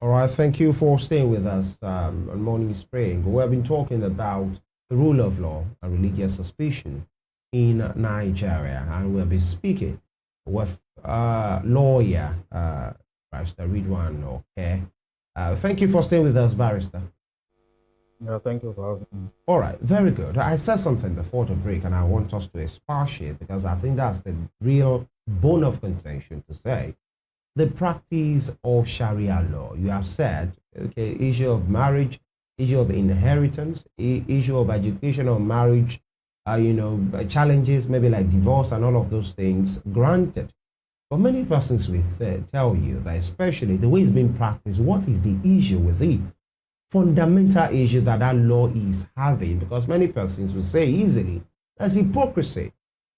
All right, thank you for staying with us on Morning Spring. We have been talking about the rule of law and religious suspicion in Nigeria, and we'll be speaking with lawyer Barrister Ridwan Okay. Thank you for staying with us, Barrister. Yeah, thank you for having me. All right, very good. I said something before the break, and I want us to expatiate because I think that's the real bone of contention to say the practice of Sharia law. You have said, okay, issue of marriage, issue of inheritance, issue of education or marriage, challenges maybe like divorce and all of those things. Granted, but many persons will tell you that, especially the way it's being practiced, what is the issue with it? Fundamental issue that that law is having, because many persons will say easily, that's hypocrisy.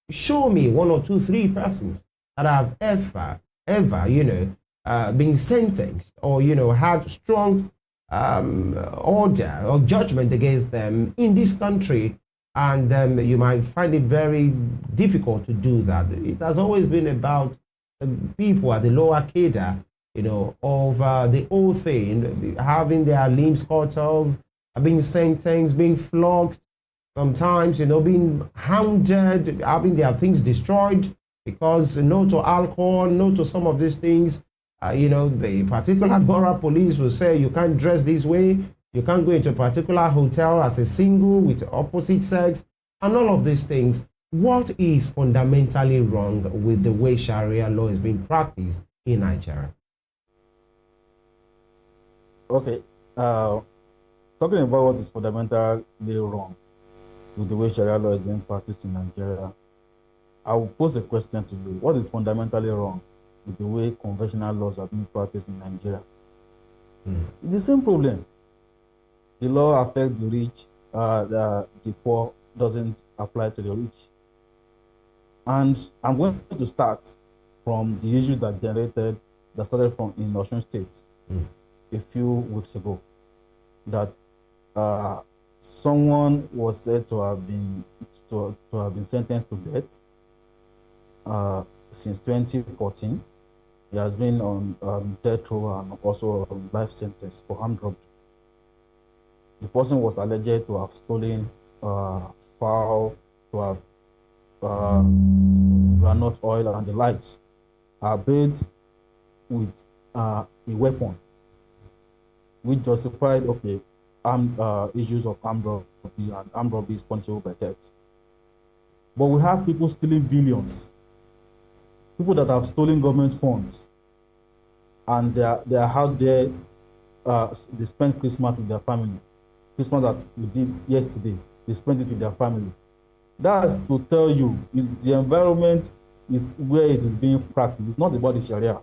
Show me one or two, three persons that have ever, been sentenced or, had strong order or judgment against them in this country. And you might find it very difficult to do that. It has always been about people at the lower cadre, of the whole thing, having their limbs cut off, being sentenced, being flogged, sometimes, being hounded, having their things destroyed because no to alcohol, no to some of these things. The particular Borough police will say you can't dress this way, you can't go into a particular hotel as a single with opposite sex, and all of these things. What is fundamentally wrong with the way Sharia law is being practiced in Nigeria? Okay, talking about what is fundamentally wrong with the way Sharia law is being practiced in Nigeria, I will pose a question to you. What is fundamentally wrong with the way conventional laws are being practiced in Nigeria? It's the same problem. The law affects the rich, the poor doesn't apply to the rich. And I'm going to start from the issue that started from in Osun State a few weeks ago, that someone was said to have been sentenced to death since 2014. He has been on death row and also on life sentence for armed robbery. The person was alleged to have stolen fowl, to have granite oil and the likes, bathed with a weapon, which justified issues of armed robbery, and armed robbery is punishable by death. But we have people stealing billions, people that have stolen government funds, and they are out there. They spend Christmas with their family. Christmas that we did yesterday, they spend it with their family. That's to tell you, the environment is where it is being practiced. It's not about the Sharia.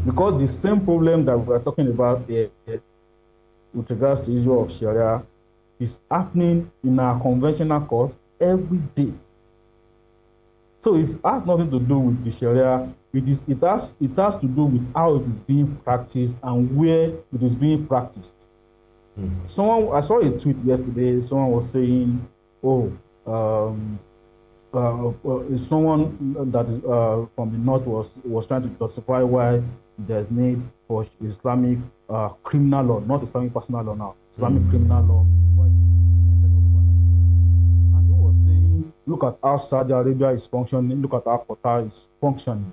Because the same problem that we are talking about here with regards to the issue of Sharia is happening in our conventional court every day. So it has nothing to do with the Sharia. It has to do with how it is being practiced and where it is being practiced. I saw a tweet yesterday. Someone was saying, someone that is from the north was trying to justify why there's need for Islamic criminal law, not Islamic personal law now, Islamic criminal law. And he was saying, look at how Saudi Arabia is functioning, look at how Qatar is functioning.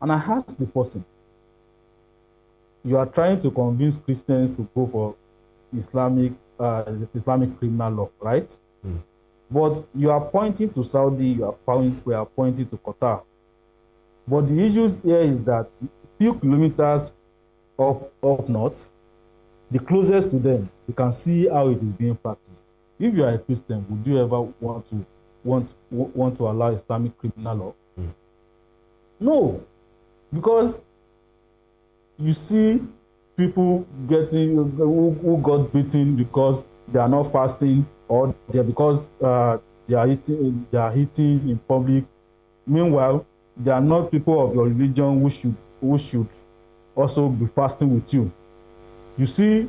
And I asked the person, you are trying to convince Christians to go for Islamic criminal law, right? But you are pointing to Saudi, we are pointing to Qatar. But the issues here is that few kilometers up north, the closest to them, you can see how it is being practiced. If you are a Christian, would you ever want to allow Islamic criminal law? No, because you see people who got beaten because they are not fasting, or because they are eating in public. Meanwhile, they are not people of your religion who should also be fasting with you. You see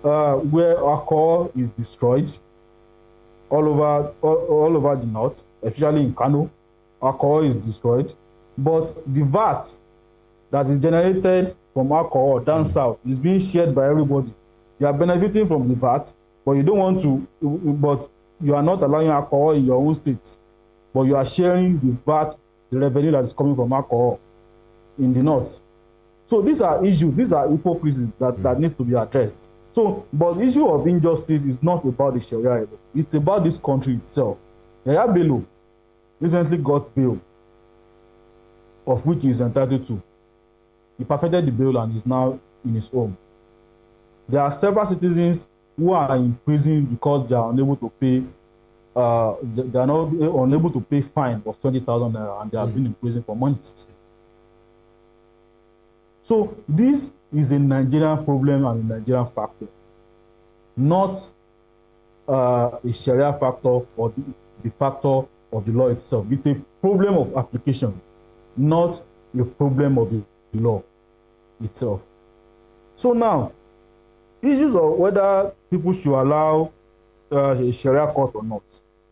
where alcohol is destroyed all over the north, especially in Kano, alcohol is destroyed. But the VAT that is generated from alcohol down south is being shared by everybody. You are benefiting from the VAT, but you don't want to, but you are not allowing alcohol in your own state, but you are sharing the VAT, the revenue that is coming from alcohol in the north. So these are issues, these are hypocrisies that needs to be addressed. So, but the issue of injustice is not about the Sharia, it's about this country itself. Yahaya Bello recently got bail, of which he is entitled to. He perfected the bail and is now in his home. There are several citizens who are in prison because they are unable to pay. They are not unable to pay fine of 20,000 naira, and they have been in prison for months. So this is a Nigerian problem and a Nigerian factor, not a Sharia factor or the factor of the law itself. It's a problem of application, not a problem of the law itself. So now, issues of whether people should allow a Sharia court or not,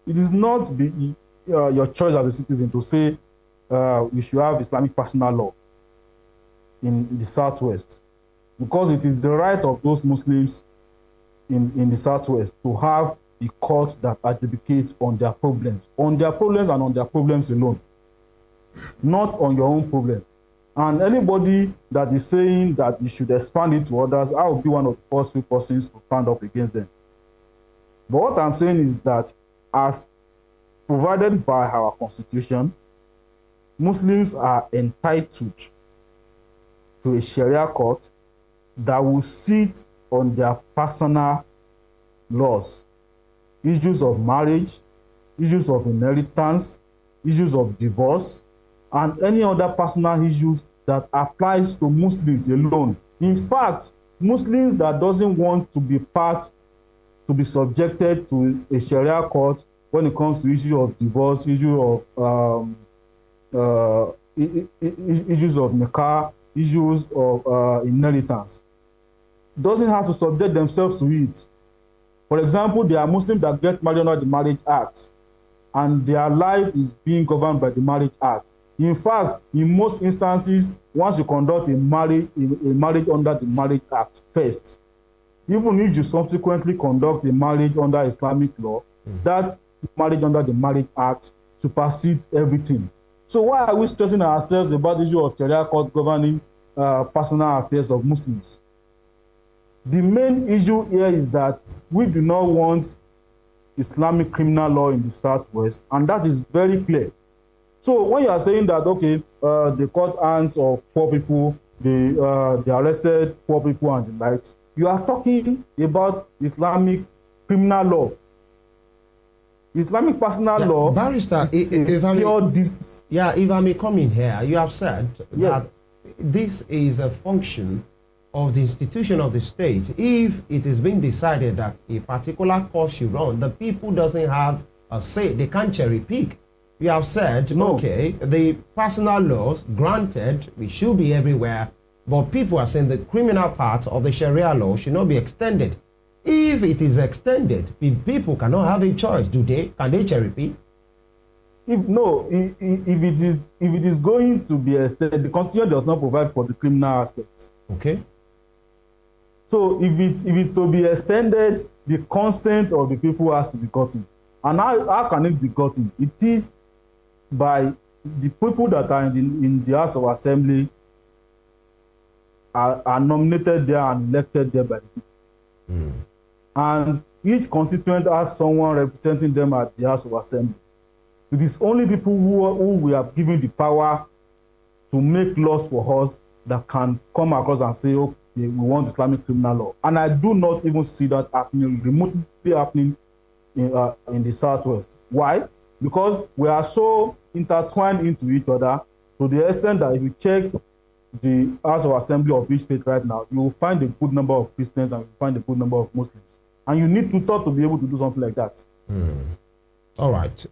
it is not your choice as a citizen to say we should have Islamic personal law in the Southwest, because it is the right of those Muslims in the Southwest to have a court that advocates on their problems and on their problems alone, not on your own problem. And anybody that is saying that you should expand it to others, I will be one of the first few persons to stand up against them. But what I'm saying is that as provided by our constitution, Muslims are entitled to a Sharia court that will sit on their personal laws, issues of marriage, issues of inheritance, issues of divorce, and any other personal issues that applies to Muslims alone. In fact, Muslims that doesn't want to be subjected to a Sharia court when it comes to issue of divorce, issue of issues of nikah, issues of inheritance, doesn't have to subject themselves to it. For example, there are Muslims that get married under the Marriage Act, and their life is being governed by the Marriage Act. In fact, in most instances, once you conduct a marriage under the Marriage Act first, even if you subsequently conduct a marriage under Islamic law, that marriage under the Marriage Act supersedes everything. So why are we stressing ourselves about the issue of Sharia court governing personal affairs of Muslims? The main issue here is that we do not want Islamic criminal law in the Southwest, and that is very clear. So when you are saying that, okay, the court hands of poor people, they arrested poor people and the likes, you are talking about Islamic criminal law. Islamic personal law. Barrister, if I may come in here, you have said that this is a function of the institution of the state. If it is being decided that a particular course should run, the people doesn't have a say, they can't cherry pick. You have said, okay, the personal laws, granted, we should be everywhere, but people are saying the criminal part of the Sharia law should not be extended. If it is extended, people cannot have a choice, do they? Can they cherry pick? If it is going to be extended, the Constitution does not provide for the criminal aspects. Okay. So if it to be extended, the consent of the people has to be gotten. And how can it be gotten? It is by the people that are in the House of Assembly are nominated there and elected there by the people. And each constituent has someone representing them at the House of Assembly. It is only people who we have given the power to make laws for us that can come across and say, okay, we want Islamic criminal law. And I do not even see that happening, remotely happening in the Southwest. Why? Because we are so intertwined into each other to the extent that if you check the House of Assembly of each state right now, you will find a good number of Christians and you will find a good number of Muslims. And you need to talk to be able to do something like that. All right.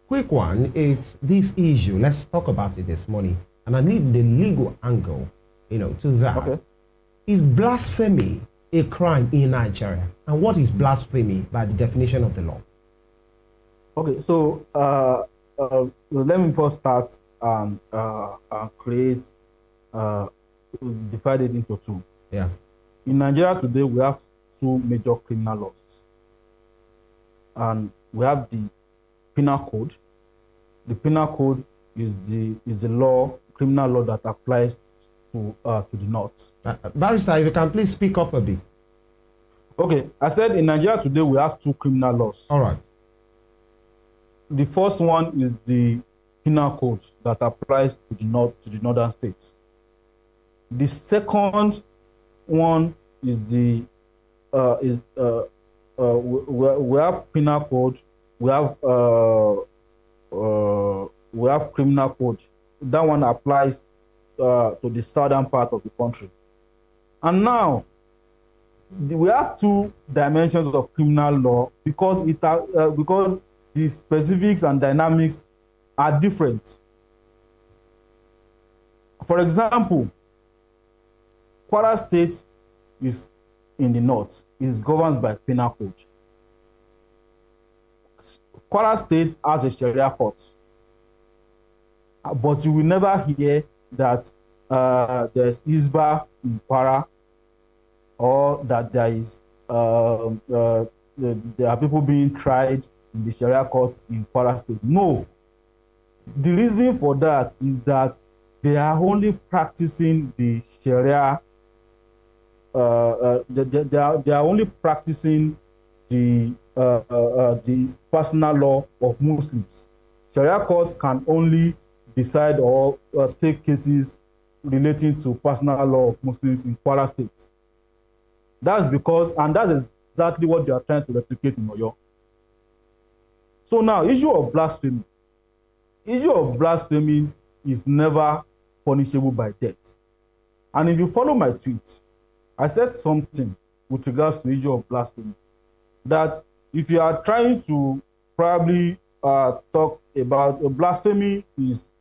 Quick one, it's this issue. Let's talk about it this morning. And I need the legal angle, to that. Okay. Is blasphemy a crime in Nigeria? And what is blasphemy by the definition of the law? Okay, so let me first start and create divided into two. Yeah. In Nigeria today, we have two major criminal laws. And we have the penal code. The penal code is the criminal law that applies to the north. Barrister, if you can please speak up a bit. Okay, I said in Nigeria today we have two criminal laws. All right. The first one is the penal code that applies to the northern states. The second one is we have penal code, we have criminal code. That one applies to the southern part of the country. And now we have two dimensions of criminal law because the specifics and dynamics are different. For example, Kwara State is in the north, is governed by penal code. Kwara State has a Sharia court, but you will never hear that there's Isba in Kwara, or that there are people being tried in the Sharia court in Kwara State. No. The reason for that is that they are only practicing the Sharia. They are only practicing the personal law of Muslims. Sharia court can only decide or take cases relating to personal law of Muslims in Kwara State. That's because, and that's exactly what they are trying to replicate in Oyo. So now, issue of blasphemy. Issue of blasphemy is never punishable by death. And if you follow my tweets, I said something with regards to issue of blasphemy, that if you are trying to probably talk about blasphemy is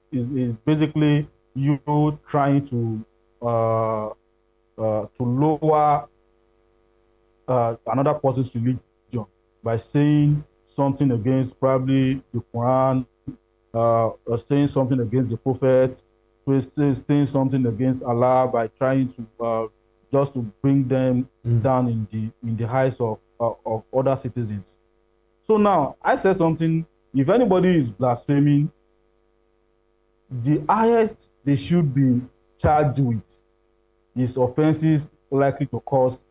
basically you trying to lower another person's religion by saying something against probably the Quran, or saying something against the Prophet, saying something against Allah by trying to just to bring them down in the eyes of other citizens. So now I said something. If anybody is blaspheming, the highest they should be charged with is offenses likely to cause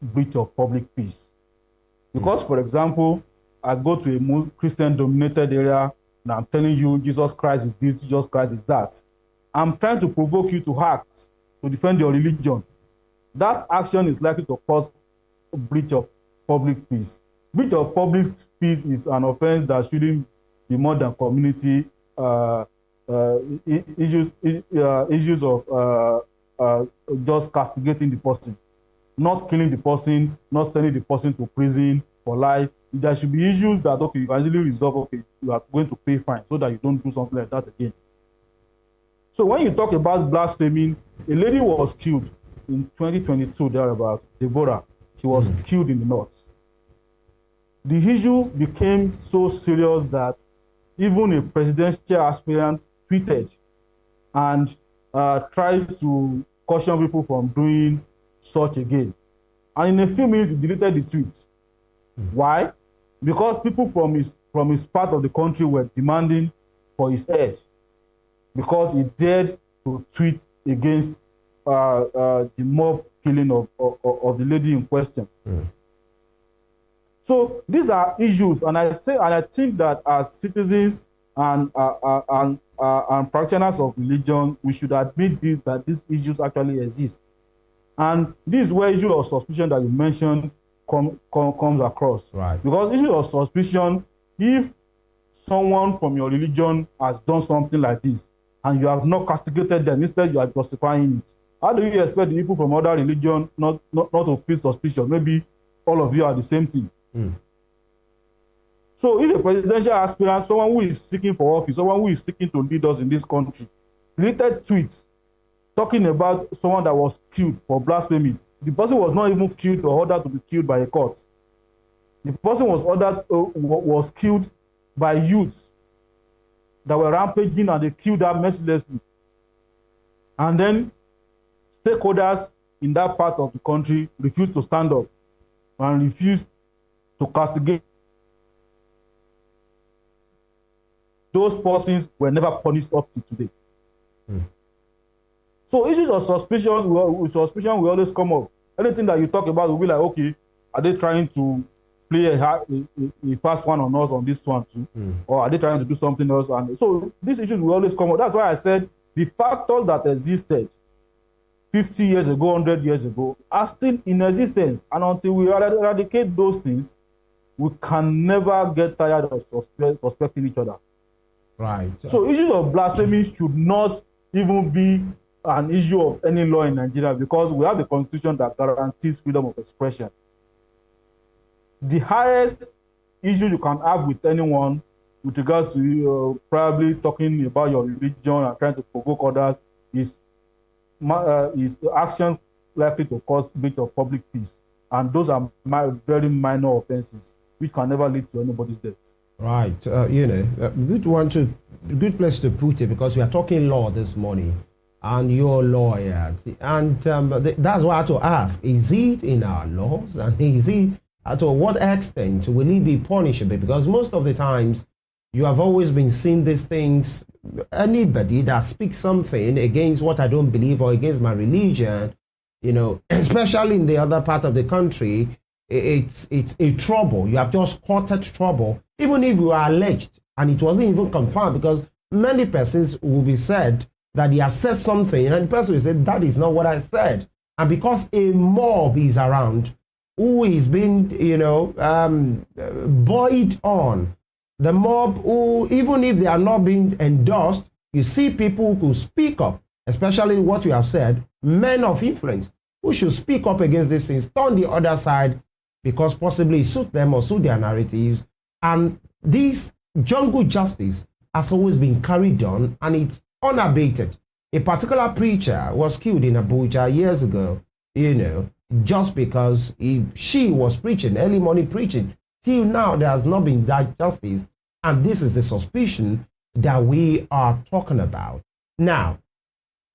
breach of public peace. Because, for example, I go to a Christian-dominated area and I'm telling you Jesus Christ is this, Jesus Christ is that. I'm trying to provoke you to act, to defend your religion. That action is likely to cause a breach of public peace. Breach of public peace is an offense that shouldn't be more than community issues of just castigating the person, not killing the person, not sending the person to prison for life. There should be issues that, okay, you can easily resolve, okay, you are going to pay fine so that you don't do something like that again. So when you talk about blaspheming, a lady was killed in 2022, thereabout, Deborah. She was killed in the north. The issue became so serious that even a presidential aspirant tweeted and tried to caution people from doing such again. And in a few minutes, he deleted the tweets. Why? Because people from his part of the country were demanding for his head, because he dared to tweet against the mob killing of the lady in question. So these are issues, and I think that as citizens and practitioners of religion, we should admit that these issues actually exist. And this is where issue of suspicion that you mentioned comes across. Right. Because issue of suspicion, if someone from your religion has done something like this and you have not castigated them, instead you are justifying it, how do you expect the people from other religion not to feel suspicion? Maybe all of you are the same thing. So if a presidential aspirant, someone who is seeking for office, someone who is seeking to lead us in this country, related tweets talking about someone that was killed for blasphemy, the person was not even killed or ordered to be killed by a court. The person was killed by youths that were rampaging, and they killed her mercilessly. And then stakeholders in that part of the country refuse to stand up and refuse to castigate, those persons were never punished up to today. So issues of suspicions will always come up. Anything that you talk about will be like, okay, are they trying to play a fast one on us on this one too? Or are they trying to do something else? And so these issues will always come up. That's why I said the factors that existed 50 years ago, 100 years ago, are still in existence. And until we eradicate those things, we can never get tired of suspecting each other. Right. So issues of blasphemy should not even be an issue of any law in Nigeria, because we have a constitution that guarantees freedom of expression. The highest issue you can have with anyone with regards to probably talking about your religion and trying to provoke others is actions likely to cause breach of public peace. And those are very minor offenses which can never lead to anybody's death. Right. Good place to put it, because we are talking law this morning and you're a lawyer. And that's why I had to ask, is it in our laws? And is it, to what extent will it be punishable? Because most of the times you have always been seeing these things. Anybody that speaks something against what I don't believe or against my religion, especially in the other part of the country, it's a trouble. You have just courted trouble, even if you are alleged and it wasn't even confirmed, because many persons will be said that they have said something and the person will say, that is not what I said. And because a mob is around who is being, buoyed on, the mob who, even if they are not being endorsed, you see people who speak up, especially what you have said, men of influence, who should speak up against these things, turn the other side, because possibly it suits them or suit their narratives. And this jungle justice has always been carried on, and it's unabated. A particular preacher was killed in Abuja years ago, just because she was preaching, early morning preaching. Till now, there has not been that justice. And this is the suspicion that we are talking about. Now,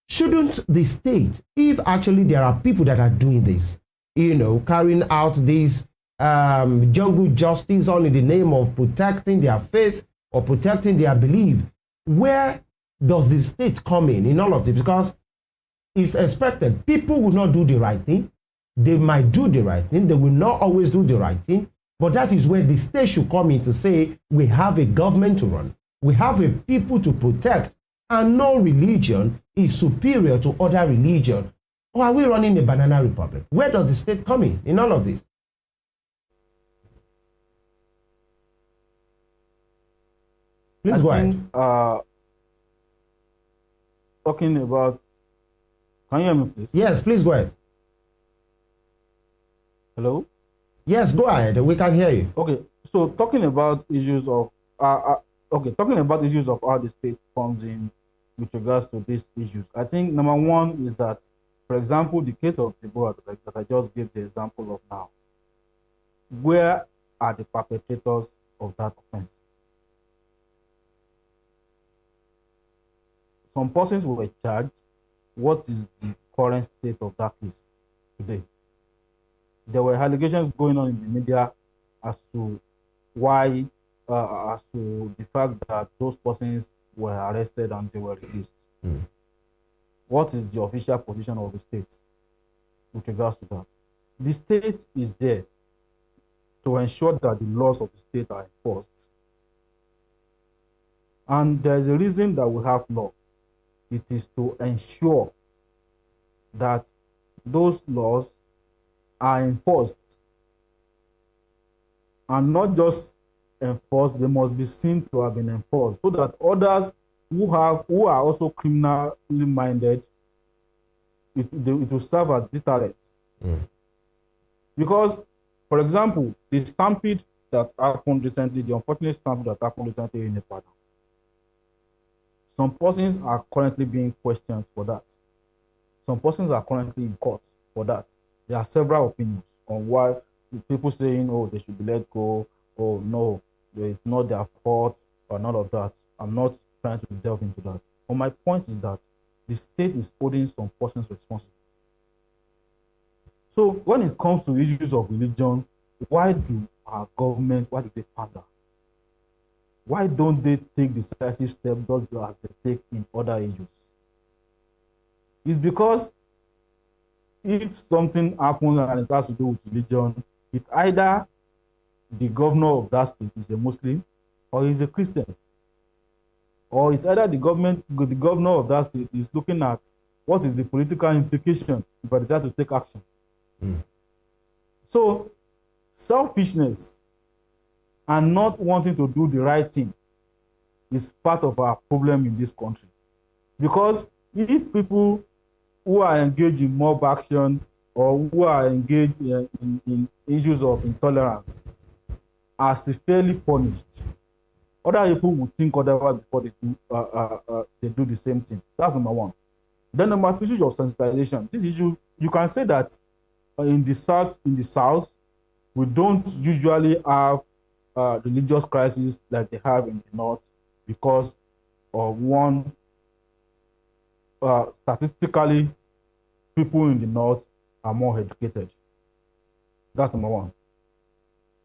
shouldn't the state, if actually there are people that are doing this, carrying out this jungle justice all in the name of protecting their faith or protecting their belief, where does the state come in all of this? Because it's expected people will not do the right thing. They might do the right thing. They will not always do the right thing. But that is where the state should come in to say, we have a government to run. We have a people to protect. And no religion is superior to other religion. Or are we running a banana republic? Where does the state come in all of this? Please go ahead. Talking about, can you hear me, please? Yes, please go ahead. Hello? Yes, go ahead. We can hear you. Okay, so talking about issues of how the state comes in with regards to these issues, I think number one is that, for example, the case of Deborah that I just gave the example of now, where are the perpetrators of that offense? Some persons were charged. What is the current state of that case today? There were allegations going on in the media as to why, as to the fact that those persons were arrested and they were released. What is the official position of the state with regards to that? The state is there to ensure that the laws of the state are enforced. And there's a reason that we have law. It is to ensure that those laws are enforced, and not just enforced, they must be seen to have been enforced, so that others who are also criminally minded, it will serve as deterrents. Because, for example, the stampede that happened recently, the unfortunate stampede that happened recently in Nepal, some persons are currently being questioned for that. Some persons are currently in court for that. There are several opinions on why people saying, oh, they should be let go, oh, no, it's not their fault, or none of that. I'm not trying to delve into that. But my point is that the state is holding some persons responsible. So when it comes to issues of religion, why do our government, why do they pander? Why don't they take decisive steps just as they take in other issues? It's because if something happens and it has to do with religion, it's either the governor of that state is a Muslim or is a Christian. Or it's either the governor of that state is looking at what is the political implication if I decide to take action. So selfishness and not wanting to do the right thing is part of our problem in this country. Because if people who are engaged in mob action or who are engaged in issues of intolerance are severely punished, other people will think otherwise before they do the same thing. That's number one. Then number two, issue of sensitization. This issue, you can say that in the south, we don't usually have religious crises like they have in the north because of one, statistically, people in the north are more educated. That's number one.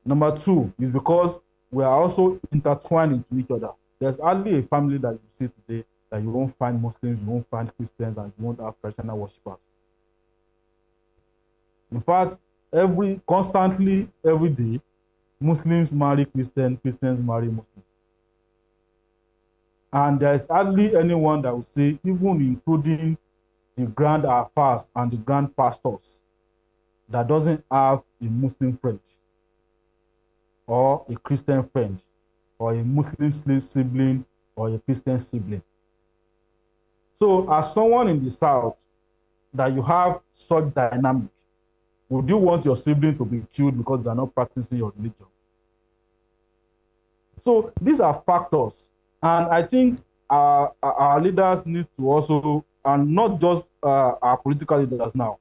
Number two is because we are also intertwined into each other. There's hardly a family that you see today that you won't find Muslims, you won't find Christians, and you won't have traditional worshippers. In fact, constantly, every day, Muslims marry Christians, Christians marry Muslims. And there's hardly anyone that will say, even including the grand alfas and the grand pastors, that doesn't have a Muslim friend, or a Christian friend, or a Muslim sibling, or a Christian sibling. So as someone in the South, that you have such dynamic, would you want your sibling to be killed because they are not practicing your religion? So these are factors. And I think our leaders need to also, and not just our political leaders now,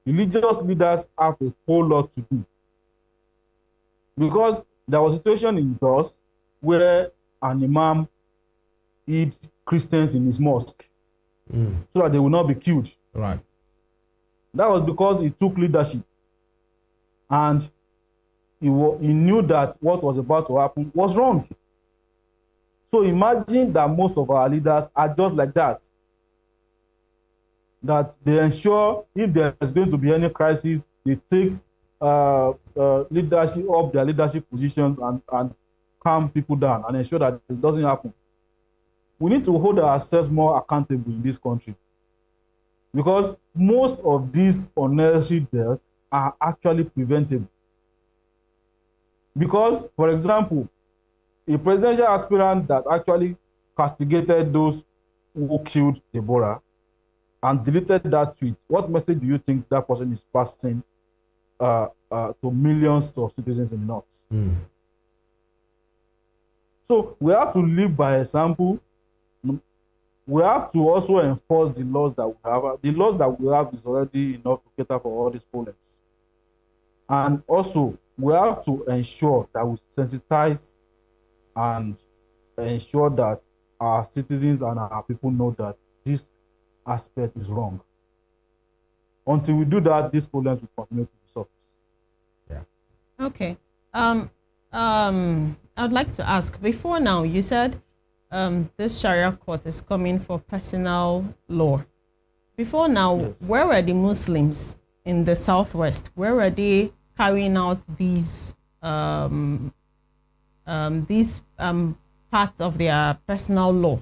religious leaders have a whole lot to do. Because there was a situation in Jos where an imam hid Christians in his mosque so that they will not be killed. Right. That was because he took leadership and he knew that what was about to happen was wrong. So imagine that most of our leaders are just like that. That they ensure if there is going to be any crisis, they take leadership of their leadership positions and calm people down and ensure that it doesn't happen. We need to hold ourselves more accountable in this country, because most of these unnecessary deaths are actually preventable. Because, for example, a presidential aspirant that actually castigated those who killed Deborah and deleted that tweet, what message do you think that person is passing to millions of citizens in the North? So we have to live by example. We have to also enforce the laws that we have. The laws that we have is already enough to cater for all these problems. And also, we have to ensure that we sensitize and ensure that our citizens and our people know that this aspect is wrong. Until we do that, these problems will continue to be solved. Yeah. Okay. I'd like to ask, before now, you said this Sharia court is coming for personal law. Before now, yes, where were the Muslims in the Southwest? Where were they carrying out these parts of their personal law?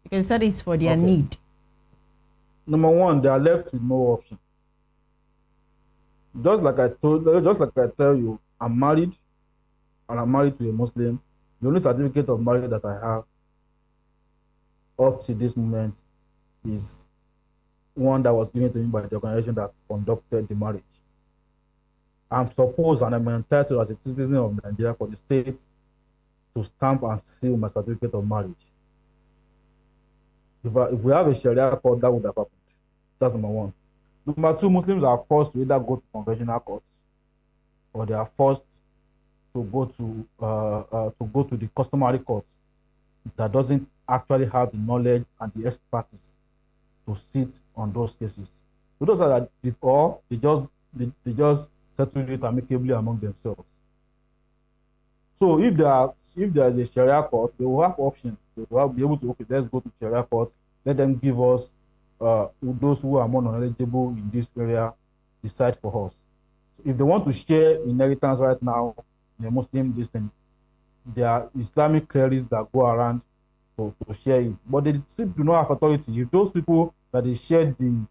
Because you said it's for their need. Number one, they are left with no option. Just like I tell you, I'm married, and I'm married to a Muslim. The only certificate of marriage that I have up to this moment is one that was given to me by the organization that conducted the marriage. I'm supposed and I'm entitled as a citizen of Nigeria for the state to stamp and seal my certificate of marriage. If we have a Sharia court, that would have happened. That's number one. Number two, Muslims are forced to either go to conventional courts or they are forced to go to the customary court that doesn't actually have the knowledge and the expertise to sit on those cases. So those are or they just they just settle it amicably among themselves. So if there is a Sharia court, they will have options. They will be able to, okay, let's go to Sharia court. Let them give us those who are more knowledgeable in this area decide for us. So if they want to share inheritance right now in a Muslim distance, there are Islamic clerics that go around to share it, but they still do not have authority. If those people that they share the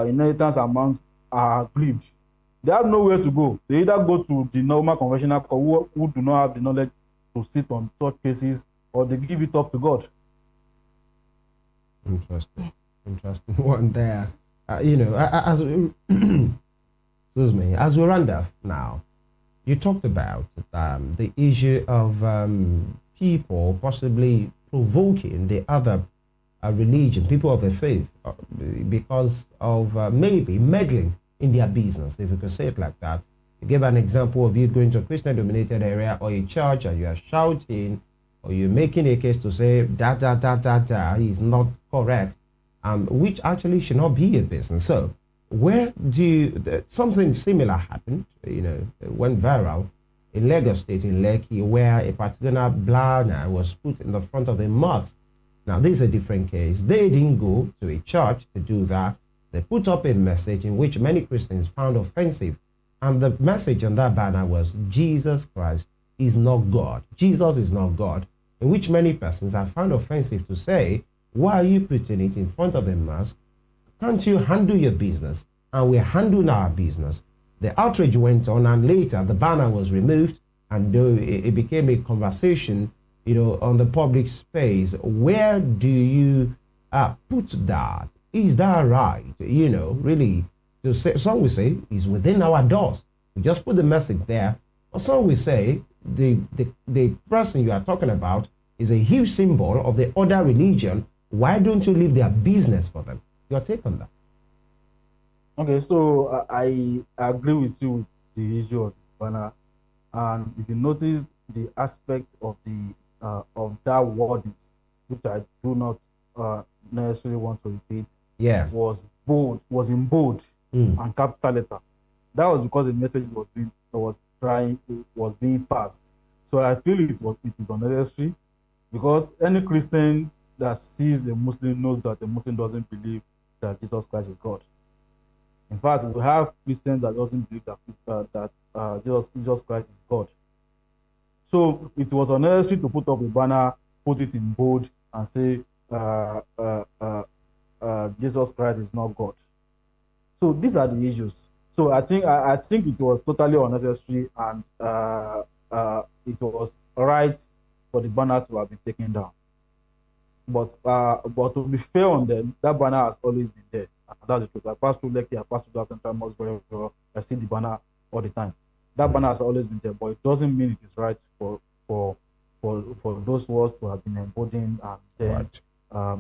inheritance among are aggrieved, they have nowhere to go. They either go to the normal conventional court who do not have the knowledge to sit on such cases, or they give it up to God. Interesting one there. As excuse me, as we round off now, you talked about the issue of people possibly provoking the other religion, people of a faith, because of maybe meddling in their business, if you could say it like that. You gave an example of you going to a Christian-dominated area or a church and you are shouting or you're making a case to say that is not correct, which actually should not be a business. So where do something similar happened, went viral in Lagos State, in Lekki, where a particular banner was put in the front of a mosque. Now, this is a different case. They didn't go to a church to do that. They put up a message in which many Christians found offensive. And the message on that banner was, Jesus Christ is not God. Jesus is not God, in which many persons have found offensive to say, why are you putting it in front of a mosque? Can't you handle your business? And we're handling our business. The outrage went on, and later the banner was removed, and it became a conversation, on the public space. Where do you put that? Is that right? Really, to say, some will say it's within our doors. We just put the message there. Or some will say the person you are talking about is a huge symbol of the other religion. Why don't you leave their business for them? Your take on that? Okay, so I agree with you with the issue of the banner, and if you notice the aspect of the of that wordings, which I do not necessarily want to repeat, was in bold and capital letter. That was because the message was being passed. So I feel it is unnecessary, because any Christian that sees a Muslim knows that the Muslim doesn't believe that Jesus Christ is God. In fact, we have Christians that doesn't believe that Jesus Christ is God. So it was unnecessary to put up a banner, put it in bold, and say Jesus Christ is not God. So these are the issues. So I think it was totally unnecessary, and it was right for the banner to have been taken down. But to be fair on them, that banner has always been there. That's the truth. I pass through Lekki, I pass through that Central Mosque very well. I see the banner all the time. That banner has always been there, but it doesn't mean it is right for those words to have been emboldened and then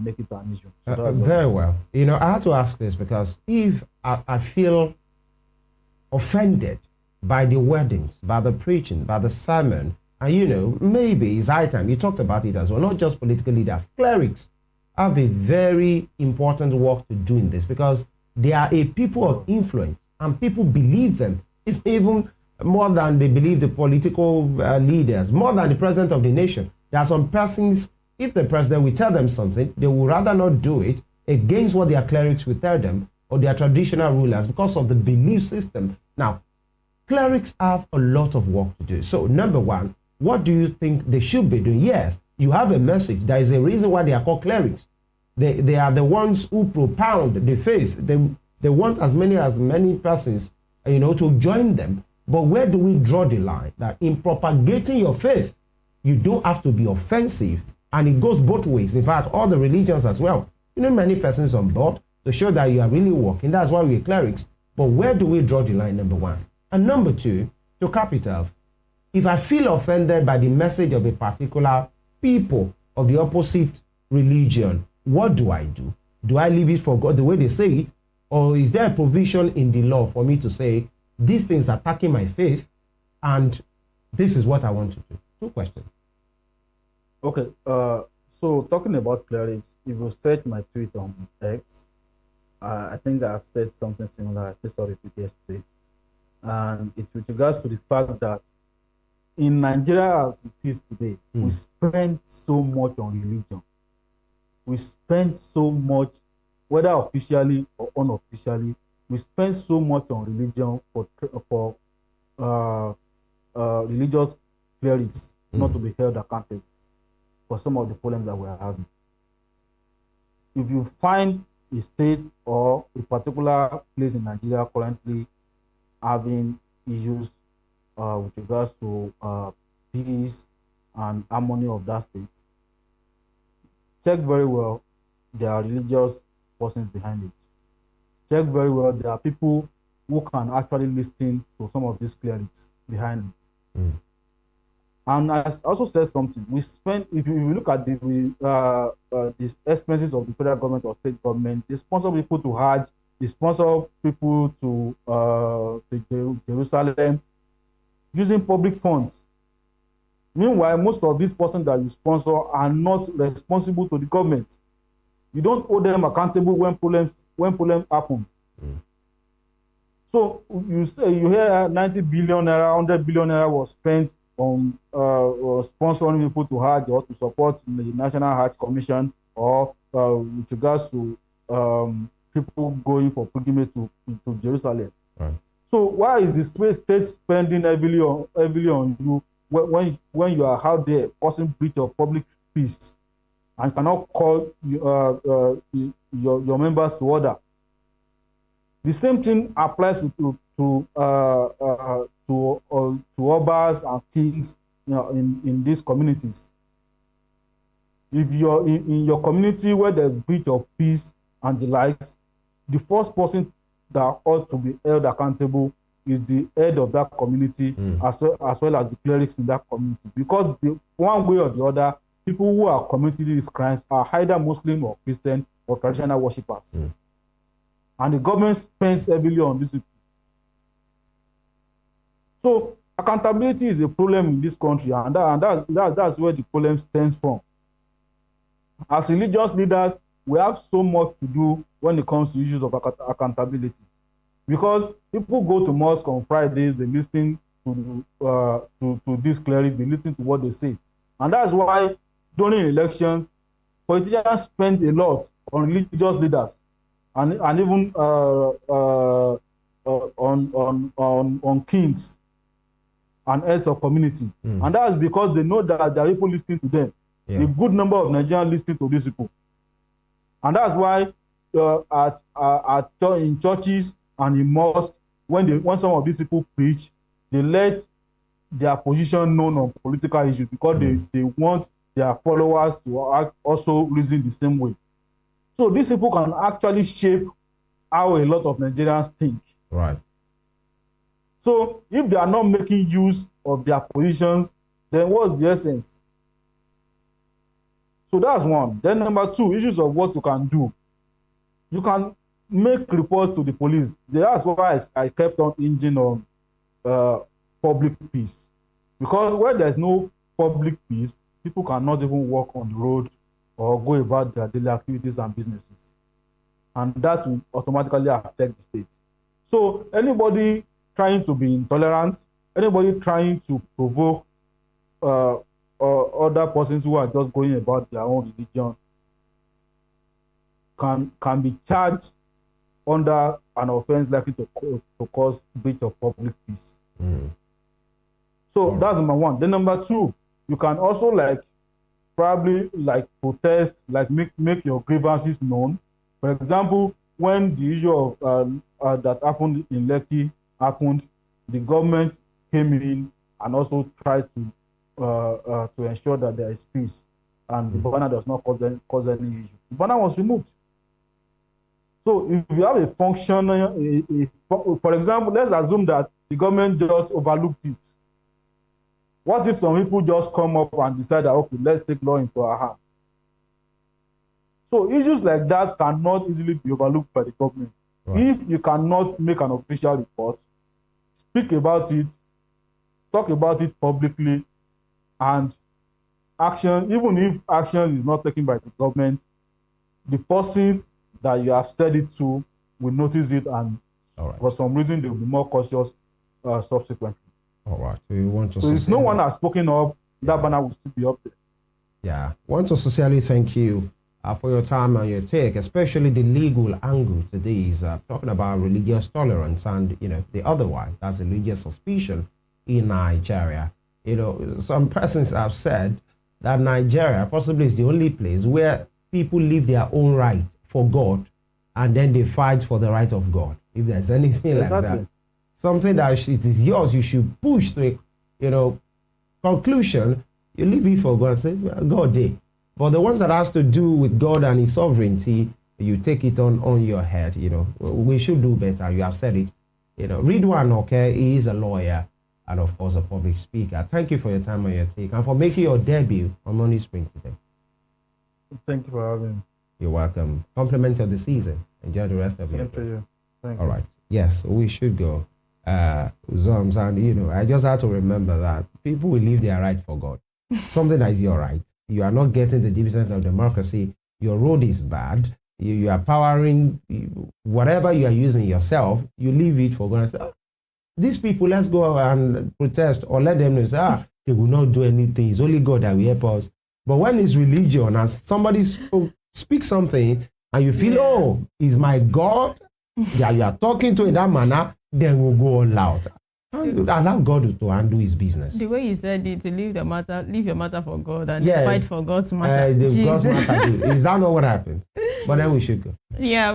make it an issue. So very well. I had to ask this because if I feel offended by the wordings, by the preaching, by the sermon, and maybe it's high time. You talked about it as well, not just political leaders, clerics have a very important work to do in this, because they are a people of influence and people believe them, even more than they believe the political leaders, more than the president of the nation. There are some persons, if the president will tell them something, they would rather not do it against what their clerics will tell them or their traditional rulers because of the belief system. Now, clerics have a lot of work to do. So, number one, what do you think they should be doing? Yes, you have a message. There is a reason why they are called clerics. They are the ones who propound the faith. They want as many persons, to join them. But where do we draw the line? That in propagating your faith, you don't have to be offensive, and it goes both ways. In fact, all the religions as well. Many persons on board to show that you are really working. That's why we're clerics. But where do we draw the line? Number one, and number two, to cap it off. If I feel offended by the message of a particular people of the opposite religion, what do I do? Do I leave it for God the way they say it? Or is there a provision in the law for me to say, these things are attacking my faith, and this is what I want to do? Two questions. Okay, so talking about clerics, if you search my tweet on X, I think I've said something similar. I still saw it yesterday. and it's with regards to the fact that in Nigeria as it is today, we spend so much on religion. We spend so much, whether officially or unofficially, we spend so much on religion for religious clerics not to be held accountable for some of the problems that we are having. If you find a state or a particular place in Nigeria currently having issues with regards to peace and harmony of that state, check very well there are religious persons behind it. Check very well there are people who can actually listen to some of these clerics behind it. And I also said something. We spend, if you look at the expenses of the federal government or state government, they sponsor people to Hajj, they sponsor people to Jerusalem using public funds. Meanwhile, most of these persons that you sponsor are not responsible to the government. You don't hold them accountable when problems happens. So you hear 90 billion naira, 100 billion naira was spent on sponsoring people to Hajj or to support the National Hajj Commission, or with regards to people going for pilgrimage to Jerusalem. Right. So why is the state spending heavily on you when you are out there causing breach of public peace and cannot call your members to order? The same thing applies to obas and kings, in these communities. If you're in your community where there's breach of peace and the likes, the first person that ought to be held accountable is the head of that community, as well as the clerics in that community. Because one way or the other, people who are committing these crimes are either Muslim or Christian or traditional worshippers. And the government spends heavily on this. So accountability is a problem in this country, and that's where the problem stems from. As religious leaders, we have so much to do when it comes to issues of accountability. Because people go to mosque on Fridays, they listen to these clerics, they listen to what they say. And that's why during elections, politicians spend a lot on religious leaders and even on kings and heads of community. And that's because they know that there are people listening to them. Yeah. A good number of Nigerians listening to these people. And that's why in churches and in mosques, when some of these people preach, they let their position known on political issues, because they want their followers to also reason the same way. So these people can actually shape how a lot of Nigerians think. Right. So if they are not making use of their positions, then what's the essence? So that's one. Then number two, issues of what you can do. You can make reports to the police. That's why I kept on hinging on public peace. Because where there's no public peace, people cannot even walk on the road or go about their daily activities and businesses. And that will automatically affect the state. So anybody trying to be intolerant, anybody trying to provoke other persons who are just going about their own religion can be charged under an offense likely to cause breach of public peace. So that's number one. Then number two, you can also probably protest, make your grievances known. For example, when the issue of that happened in Lekki happened, the government came in and also tried to ensure that there is peace and the banner does not cause any issue. The banner was removed. So if you have a function, for example, let's assume that the government just overlooked it. What if some people just come up and decide that, okay, let's take law into our hands? So issues like that cannot easily be overlooked by the government. Right. If you cannot make an official report, speak about it, talk about it publicly, and action, even if action is not taken by the government, the persons that you have said it to will notice it, and for some reason they will be more cautious subsequently. All right. So you want to So if no one has spoken up, that banner will still be up there. Yeah. Want to sincerely thank you for your time and your take, especially the legal angle to this, talking about religious tolerance and, the otherwise, that's religious suspicion in Nigeria. Some persons have said that Nigeria possibly is the only place where people live their own right for God and then they fight for the right of God. If there's anything like that, something that it is yours, you should push to a, conclusion, you leave it for God and say, God did. But the ones that has to do with God and his sovereignty, you take it on your head, we should do better. You have said it. Ridwan Oke, he is a lawyer and of course a public speaker. Thank you for your time and your take and for making your debut on Money Spring today. Thank you for having me. You're welcome. Compliment of the season. Enjoy the rest of your day. You. Thank All you. right. Yes, we should go. Zoms, and I just had to remember that people will leave their right for God. Something that is your right. You are not getting the dividends of democracy. Your road is bad. You are powering whatever you are using yourself. You leave it for God and say, these people, let's go and protest, or let them know, say, they will not do anything. It's only God that will help us. But when it's religion and somebody speaks something and you feel, oh, is my God that you are talking to in that manner, then we'll go all out. Allow God to handle his business. The way you said it, to leave your matter for God and fight for God's matter. God's matter. Is that not what happens? But then we should go. Yeah.